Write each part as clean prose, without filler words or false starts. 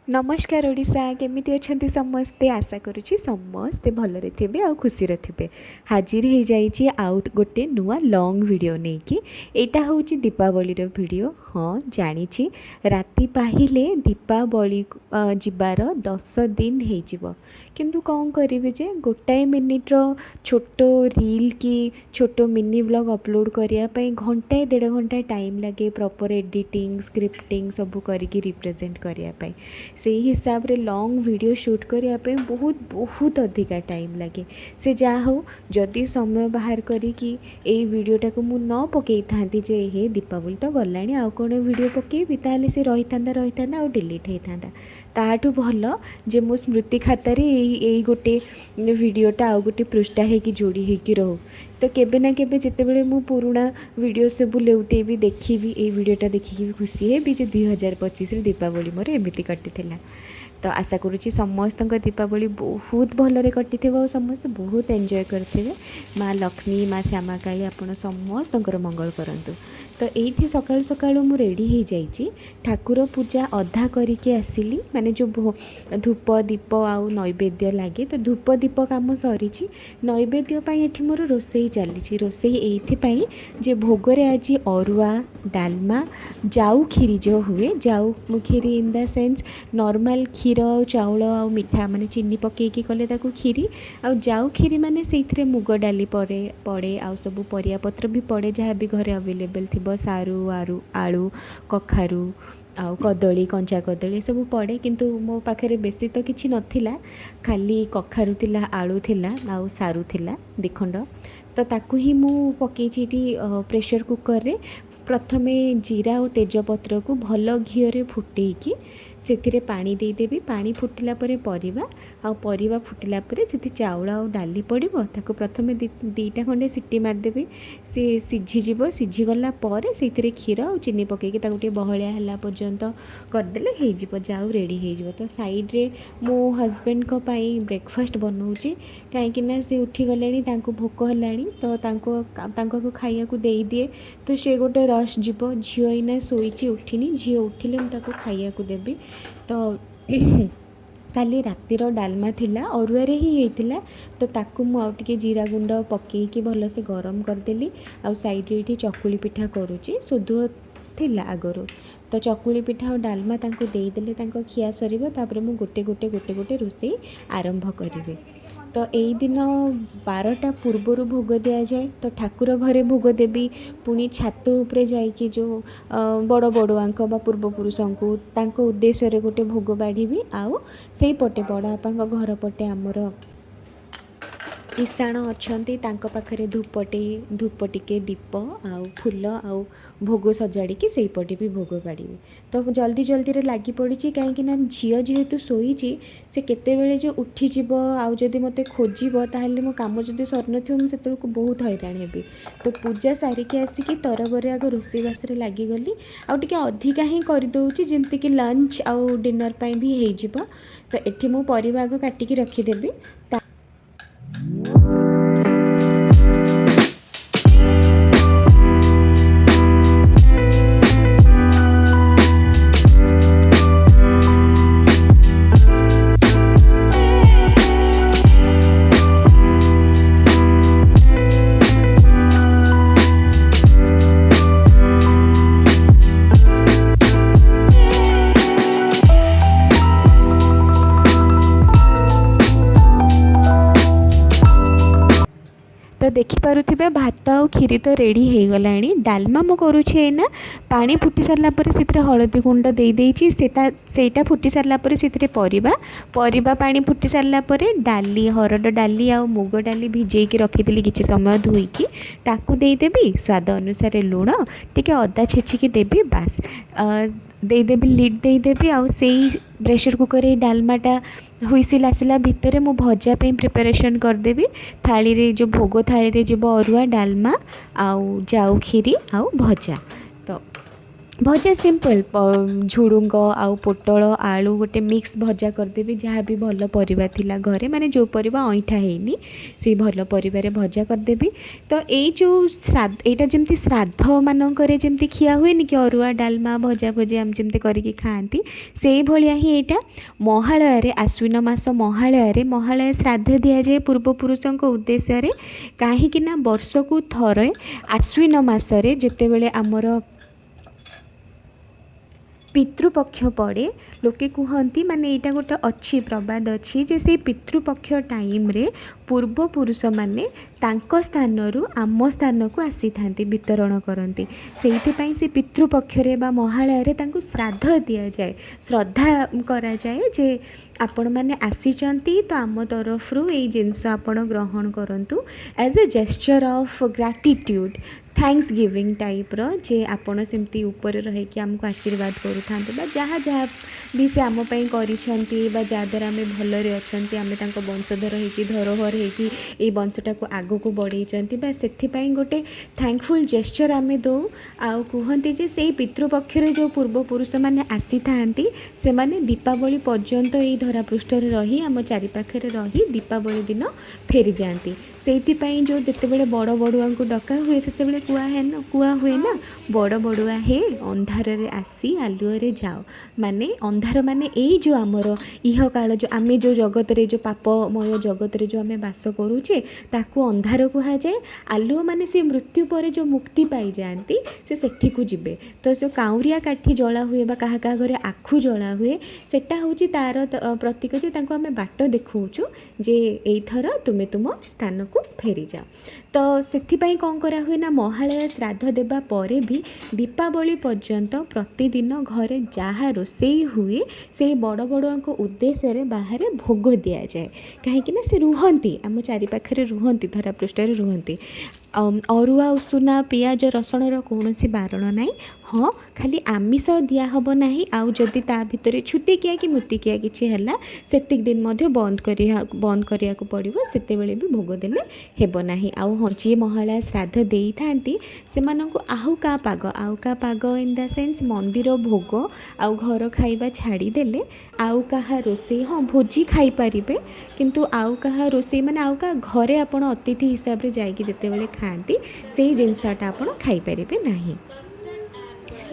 नमस्कार ओडिशा केमिति अछंती समस्ते आशा करुछि समस्ते भलरे थिबे आ खुशी थिबे। हाजिर हो जाइछि आउ गोटे नुआ लॉन्ग वीडियो नहीं कि एटा होछि दीपावली रो वीडियो। हाँ जानिछि राति पाहिले दीपावली जिबार 10 दिन हो जिवो किंतु कौन करिवे जे गोटाए मिनिट रो छोटो रील कि छोटो मिनी व्लॉग अपलोड करिया पई घंटाए 1.5 घंटा टाइम लगे प्रॉपर एडिटिंग स्क्रिप्टिंग सब करिकी रिप्रेजेंट करिया पई से हिसाब रे लॉन्ग वीडियो शूट करने बहुत बहुत अधिका टाइम लगे। से जहाँ हो जदि समय बाहर करी वीडियोटा को मु न पकई था जे हे दीपावली तो गलानी आउ कौन वीडियो पकेबी ताले से रही था और डिलीट होता ताठू भल जे मो स्मृति खातार यही गोटे वीडियोटा आउ गोटे पृष्ठा होगी जोड़ी होगी रहू तो केबे ना केबे जितेबले मु पुराणा वीडियो सब लेउटेबी देखी वीडियोटा देखिकी भी खुशी है जे 2025 दीपावली मोर एमती कटी तो आशा करुँची समस्त दीपावली बहुत भलरे कटि और समस्त बहुत एंजॉय करते। माँ लक्ष्मी माँ श्यामा काली आपण समस्त मंगल करंतु। तो ये सकाळु सकाळु मु रेडी हो जाइए ठाकुर पूजा अधा करके आसिली माने जो धूप दीप आउ नैवेद्य लगे तो धूप दीप काम सरी नैवेद्य ये मोर रोसई चली रोसई ये जे भोगरे आज अरुआ डालमा जाऊ खीरी जो हुए जाऊ खीरी इन द सेन्स नॉर्मल क्षीर चाउल आ मिठा माने चीनी पकईकी कले ताकू खीरी आ जाऊ खीरी माने से मुग डाली पड़े पड़े आ सब परिया पत्र भी पड़े जहाँ भी घरे अवेलेबल थी सारू आरू आलू कखारू आउ कदली कंचा कदली सब पड़े किंतु मो पाखे बेसी तो किसी नथिला खाली कखारू थिला आलू थिला आउ सारू थिला दिखंड तो ताकू ही मु पकईची प्रेशर कुकर रे प्रथमे जीरा और तेजपत्र को भल घीरे फुटेकी से पानी देदेवी पानी फुटिला परे परिवा फुटिला परे से चाउल आ डाली पड़ो ताको प्रथमे दीटा खंडे सीटी मारदेवी सी सीझीज सीझीगला से क्षीर और चीनी पकईकी टे बहलिया है पर्यंत करदेले हो जाऊ रेडी हो तो साइड रे मो हजबैंड को पाई ब्रेकफास्ट बनाऊँगी कहीं से उठी गले भोक है तो खाया को दे दिए तो सी गोटे रश जीव झील इना शोची उठिनी झील उठिले मुझे खाया को देवी तो काली रातिर डालमा थिला अरुआरे ही होता तो ताकू मुझे जीरा गुंड पकईकी भलसे गरम करदेली आ साइड रे चकुली पिठा करुँची सोधु थिला आगरू तो चकुली पिठा और डालमा तांको देदेले तांको खिया सरीबो तापरे मु गोटे गोटे गोटे गोटे रोषे आरंभ करिवे। तो यही दिन 12टा पूर्वर भोग दि जाए तो ठाकुर घरे भोग देवी पुणी छात उपरे जाइए जो बड़ बड़ुआ पूर्वपुरुष को उद्देश्य गोटे भोग बाढ़ी आउ से पटे बड़ापा घर पटे आमर ईशाण अच्छा पाखे धूप टिके दीप आउ फूल आउ भोग सजाड़ी से पटे भी भोग बाड़ी तो जल्दी जल्दी रे लगी पड़ी कहीं झील जेहेतु शोची से केतेबेले जो उठीज आउ जदि मत खोजब ताहले मो काम जदि सरन से बहुत हैरान हेबी तो पूजा सारिकी आसिकी तरबरे आग रोषेईबास लगिगली आउ टिके अधिका ही करदे जमती कि लंच आउ डिनर पाई भी हो तो एठी मो परिवा आग काटिकी रखीदेवी। तो देखिपे भात आ खीरी तो रेडी हो गला डालमा मु करुच्छे ना पानी फुटी सारापर से हलदी गुंड देदेची सेटा फुटी सारापर से परिबा पानी फुटी सारापर डाली हरड डाली आ मुग डाली भिजेकी रखी किसी समय धोईकी ताकू देदेवी स्वाद अनुसार लुण टिके अदा छेचिकी देवी बास देदेवी लिड देदेवी आ प्रेशर कुकर डालमाटा हुईसिल आसला भितर मु भजा पे प्रिपरेशन करदेवी थाली रे जो भोग थाली रे जीव अरुआ डालमा आउ जाऊ खीरी आउ भजा तो भजा सिंपल झुडुंग आउ पोटल आलू गोटे मिक्स भजा करदेवी जहाँ भी भल परिवा थिला घरे माने जो परिवा अईठा हैनी से भल परिवारे भजा करदेवी। तो ये जो श्राद्ध यहाँ जमी श्राद्ध मानकरे जमी खिया हुए कि अरुआ डालमा भजा भजी आम जमी करके खाती से भाया ही यहाँ महालय आश्विन मास महालय श्राद्ध दि जाए पूर्वपुरुषों उद्देश्य कहीं वर्ष को थरे आश्विन मसरे जितेबले आमर पितृपक्ष पड़े लोके कहती माने यहाँ गोटे अच्छी प्रबाद अच्छी जे से पितृपक्ष टाइम रे पूर्वपुरुष माने तांको स्थानरू आम स्थान को आसी थांती वितरण करती से से पितृपक्ष बा महालय रे तांको श्राद्ध दि जाए श्रद्धा करा जाए जे आपण मैंने आसीचंती तो आम तरफ ये जिनस आपण ग्रहण करंतु as a gesture of gratitude thanksgiving type रो जे आपण सेमती ऊपर रही कि आमको आशीर्वाद करूँ जहाँ जहाँ भी से आम करिछंती बा जद्वारा आम भलरे अच्छे आम वंशधर होगी धरोहर होगी ये वंशटा को आग को बढ़ई बा से गोटे थैंकफुल जेस्चर आम दो आउ कहते जे से पितृपक्ष जो पूर्वपुरुष मैंने आसी था से माने दीपावली पर्यंत यही धरापृष्ठ रही आम चारिपाखे रही दीपावली दिन फेरी जाती से जो जितेबले बड़ बड़ुआ को डका हुए से कुआ हुए ना बड़ बड़ुआ हे अंधार रे आसी आलुअरे जाओ माने अंधार माने यही जो आमर इह काल जो आम जो जगत रे जो पापमय जगत रे जो आम बास करुचे ताकू अंधार कह जाए आलुओ माने से मृत्यु पर जो मुक्ति पाई जाती से सेठी को जिबे तो जो काउरिया काठी जला हुए बा कहा कहा घरे आखु जला हुए सेटा होची तार प्रतीक जे तांको आम बाट देखौचु जे एथर तुमे तुम स्थान को फेरी जाओ तो से कौन करा हुए ना महालय श्राद्ध देबा परे भी दीपावली पर्यंत प्रतिदिन घरे जहाँ रोसई हुए से बड़ बड़ुआ उद्देश्य रे बाहर भोग दि जाए कहीं से रुहंती आम चारिपाखे रुहंती धरापृष्ठ रुहंती अरुआ उषुना पियाज रसुण कौन बारण ना हाँ खाली आमिष दिहब ना आउ जदि ता भितर छुतिकिया कि मुतिकिया किसी है सेतिक दिन बंद करिया को पड़ो से भी भोग देले हेब ना आउ हाँ जी महालय श्राद्ध दे थांती से आहुका पाग इन द सेन्स मंदिर भोग आउ घर खाइबा छाड़ीदेले आउ कहा रोसई हाँ भोजी खाई पारिबे किंतु आउ कहा रोसई माने आउ का घरे आपण अतिथि हिसाब रे जाइकी जेतेबेले खाती से जिनसटा आपण खाई पारिबे नाही।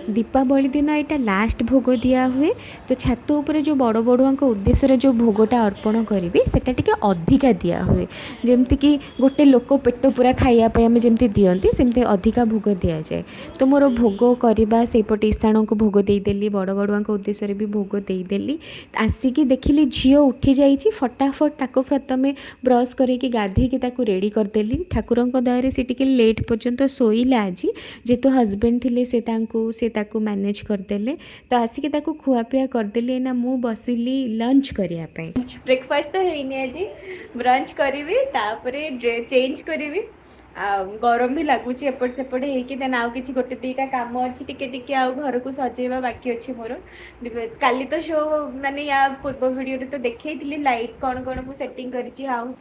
दीपावली दिन यहाँ लास्ट भोग दिया हुए तो छात उपर जो बड़ बड़ुआ उद्देश्य जो भोगटा अर्पण करेंगे सेटा टिके अधिका दिया हुए जमती कि गोटे लोक पेट पूरा खायापी आम जमी दिखती सेमती अधिका भोग दि जाए तो मोर भोग करवा सेपटे ईशाण को भोग देदेली बड़ बड़ुआ उद्देश्य भी भोग देदेली आसिकी देखिली झील उठी जाइए फटाफट ताको प्रथमे ब्रश करके गाधेकी रेडी करदेली ठाकुर दयारे से टिके लेट पर्यंत शोइला आज जेहेतु हजबैंड थे से ताकू मैनेज करदेले तो आसिक ताकू खुआपिया करदेली ना मु बसिली लंच करिया पे ब्रेकफास्ट तो हैनी आज ब्रंच करी तापरे चेंज करी गरम भी लगुच एपट सेपट होगी देन आउ कि गोटे दुईटा काम अच्छी टिके आउ घर को सजेवा बाकी अच्छी मोर काली तो शो माने या पूर्व वीडियो तो देखी लाइट कौन कौन को सेटिंग करी आउ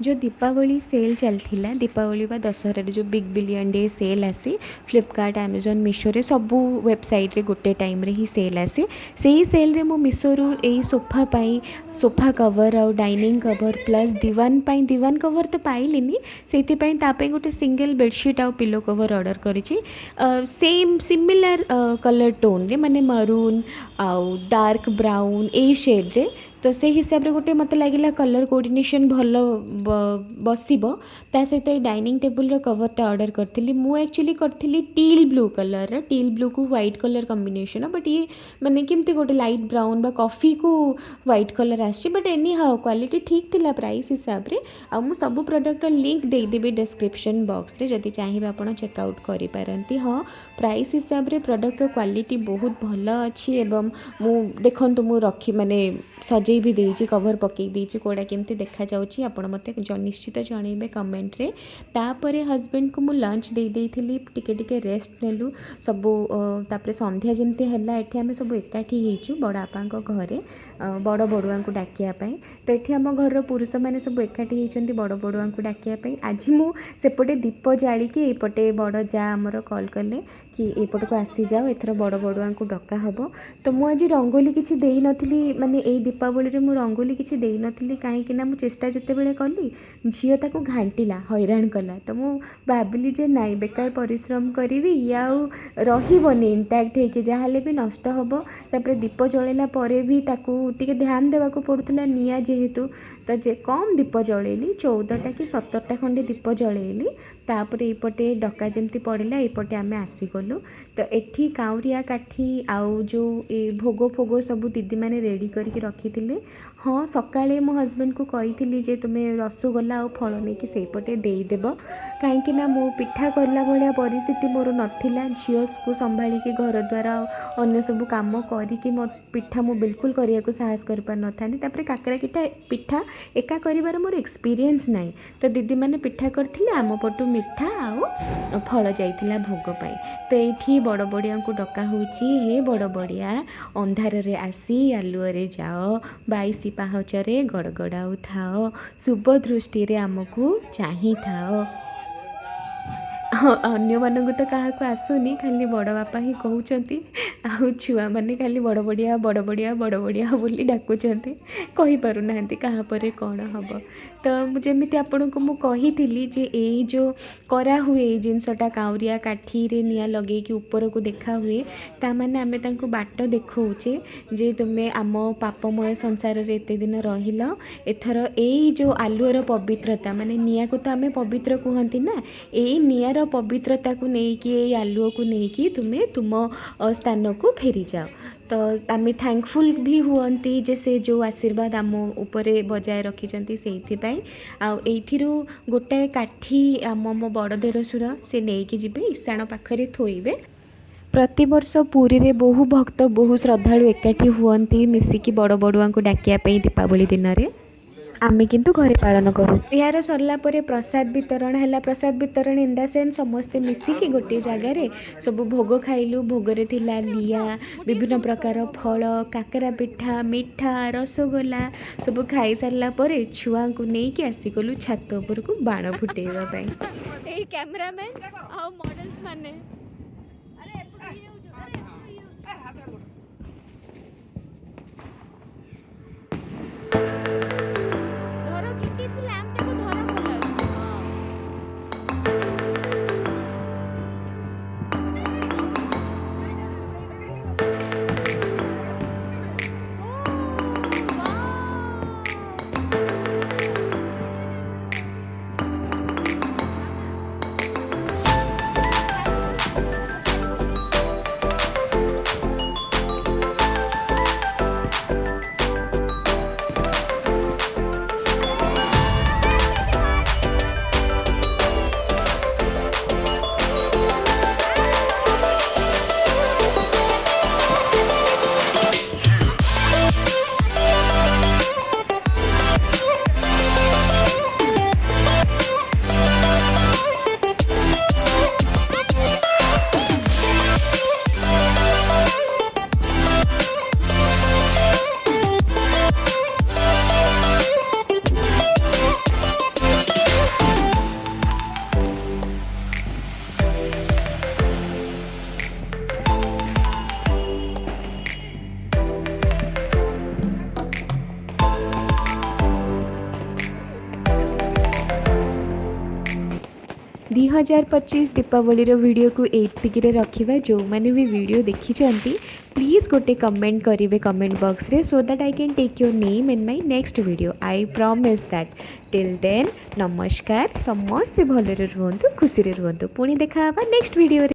जो दीपावली सेल चलता दीपावली बा दशहरा जो बिग बिलियन डे सेल आसी फ्लिपकार्ट अमेजन मीशो रे सबू वेबसाइट रे गोटे टाइम रे ही सेल आसे से ही सेल रे मो मीशो रु एई सोफा पाई सोफा कवर और डाइनिंग कवर प्लस दीवान कवर तो पाइलिनी सेति पाई तापे गोटे सिंगल बेडशीट आउ पिलो कवर ऑर्डर करिछि सेम सिमिलर कलर टोन रे माने मरून आउ डार्क ब्राउन ए शेड रे तो से हिसाब रे गोटे मत लगिला कलर कोऑर्डिनेशन भल बसिबो ता सहित डाइनिंग टेबल रो कवरटा ऑर्डर करथिली मु एक्चुअली करथिली टील ब्लू कलर रे टील ब्लू को व्हाइट कलर कॉम्बिनेशन बट ये माने केमती गोटे लाइट ब्राउन बा कॉफी को व्हाइट कलर आछि बट एनी हाउ क्वालिटी ठीक थिला प्राइस हिसाब रे आ मु सब प्रोडक्ट लिंक दे देबी डिस्क्रिप्शन बॉक्स रे जदि चाहिबे आपण चेकआउट करि पारंती हाँ प्राइस हिसाब रे प्रोडक्ट क्वालिटी बहुत भल अछि एवं मु देखंतु मु रखी माने सजे सजेई भी देइछि कवर पकई देइछि कोडा केमती देखा जाउछि आपण मते निश्चित जणैबे कमेंट रे। तापरे हस्बैंड को मु लंच दे देइथिली टिके टिके रेस्ट नेलु सबु तापरे संध्या जेमती हैला एठी आमे सब एकाठी हेइछु बड़ आपांको घरे बड़ बड़ुआ को डाकिया पई। तो एठी आम घर पुरुष माने सब एकाठी हेइचंती बड़ बड़ुआ को डाकिया पई। आज मु सेपटे दीप जाली कि एपटे बड़ जा हमर कॉल कले कि एपट को आसी जाओ एथर बड़ बड़ुआ को डका हबो। तो मु आज रंगोली किछि देई नथिली माने एई दीपावली रे मु रंगोली किछि देई नथिली काहे कि ना मु चेष्टा जते बेले कली झियो ताको घांटिला हैरान कला। तो मु भाबिली जे नाई बेकार परिश्रम करिवि या रहिबनी इंटैक्ट हे कि जाहाले भी नष्ट हबो। तापरे दीप जळेला परे भी ताकू टिके ध्यान देबा को पडुतला निया जेहेतु। तो जे कम दीप जळेली 14टा कि 17टा खंडे दीप जळेली। तापरे एपटे डका जेमती पड़िला एपटे आमे आसी गलु। तो एठी काउरिया काठी आउ जो ए भोग फोग सब दीदी माने रेडी करके रखी। हाँ सकाळे मो हस्बैंड को कही जे तुमे रसगोल्ला और फल नहीं कि सेपटे देदेव कहीं ना मो पिठा करला भाया परिस्थिति मोर नाला झील को संभाली कि घर द्वार अन्य सब कम करी मो पिठा मु बिल्कुल करने को साहस कर पार न था। तापर काकरा पिठा एका कर मोर एक्सपीरियंस नाई। तो दीदी मैंने पिठा करथिले आम पटू मिठा आउ फल जाइथिला भोग पाई। तो ये बड़ बड़िया को डका होची हे बड़ बड़िया अंधार रे आसी आलुअ रे जाओ 22 पाहचरे गड़गड़ाऊ थाओ शुभ दृष्टि रे आमको चाही थाओ। अन्य मानक तो क्या आसुनी खाली बड़ बापा ही कहते आउ छुआ मैंने खाली बड़ बढ़िया बड़ बढ़िया बड़ बढ़िया बोली डाकुंट कही पार ना क्या कौन हम। तो जमी आपण को मुझे जे यही जो करा हुए जिनसटा काउरिया काठी रे निया लगे कि ऊपर को देखा हुए ताने आमे तांको बाट देखौचे जे तुमे आम पापमय संसार रे एते दिन रहिल एथर एई जो आलुअर पवित्रता माने निया को तो आमे पवित्र कहंती ना एई नियार पवित्रता को नेकी एई आलुओ को नेकी तुमे तुम स्थान को फेरी जाओ। तो आम थैंकफुल भी हुअंती जे से जो आशीर्वाद आम उपरे बजाय रखिंट से आउ गोटाए काठी आम मो बड़ देरसुर से नहीं जी ईशान पाखरे थोइबे। प्रति वर्ष पुरी रे बहु भक्त बहु श्रद्धालु एकाठी हुअंती मिसिकी बड़ बड़ुआ को डाकिया दीपावली दिन में आमे किंतु घरे पालन करूँ। यार सरला परे प्रसाद वितरण है। प्रसाद वितरण इन द सेन्स समस्ते मिसिकी गोटे जगार सब भोग खाइलु। भोगरे थिला लिया विभिन्न प्रकार फल काकरा पिठा मिठा रसगोल्ला सब खाई सारला परे छुआ को लेकिन आसीगलु छात उपर को बाण फुटेवा पई। कैमरामैन आ मॉडल्स माने दी 2025 दीपावली वीडियो को एतिक रखा। जो मैंने भी वीडियो देखी प्लीज़ गोटे कमेंट करेंगे कमेंट बॉक्स रे so that I can take your name in my next video. I promise that. Till then नमस्कार। समस्ते भलरे रुहंतु खुशी रे रुहंतु। पुणी देखा नेक्स्ट वीडियो।